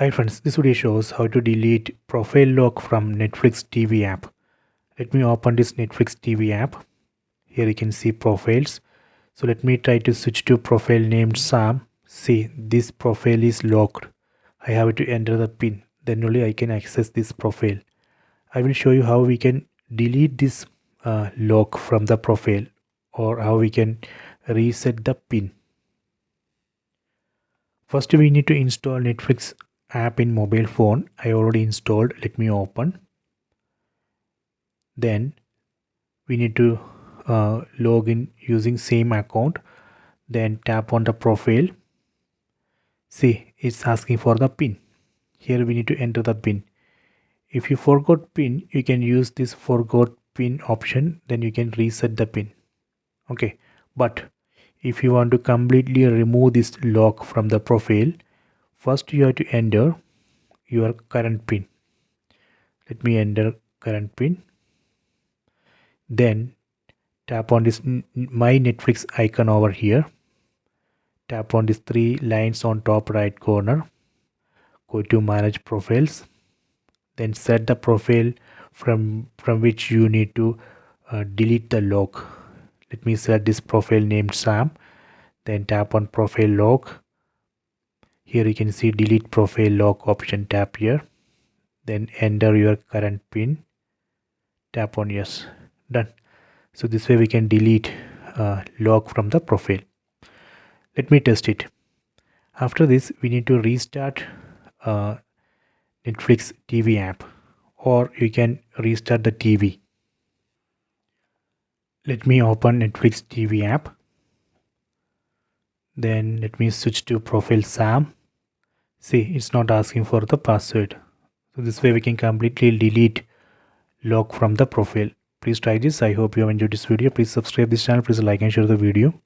Hi friends, this video shows how to delete profile lock from Netflix TV app. Let me open this Netflix TV app. Here you can see profiles. So let me try to switch to profile named Sam. See, this profile is locked. I have to enter the pin. Then only I can access this profile. I will show you how we can delete this lock from the profile or how we can reset the pin. First we need to install Netflix app in mobile phone. I already installed. Let me open. Then we need to log in using same account. Then tap on the profile. See, it's asking for the pin. Here we need to enter the pin. If you forgot pin, you can use this forgot pin option. Then you can reset the pin. Okay, but if you want to completely remove this lock from the profile, first you have to enter your current pin. Let me enter current pin. Then tap on this my Netflix icon over here. Tap on these three lines on top right corner. Go to manage profiles. Then set the profile from which you need to delete the lock. Let me set this profile named Sam. Then tap on profile lock. Here you can see delete profile lock option. Tap here. Then enter your current pin. Tap on yes. Done. So this way we can delete lock from the profile. Let me test it. After this we need to restart Netflix TV app, or you can restart the TV. Let me open Netflix TV app. Then let me switch to profile Sam. See, it's not asking for the password. So this way we can completely delete lock from the profile. Please try this. I hope you have enjoyed this video. Please subscribe this channel. Please like and share the video.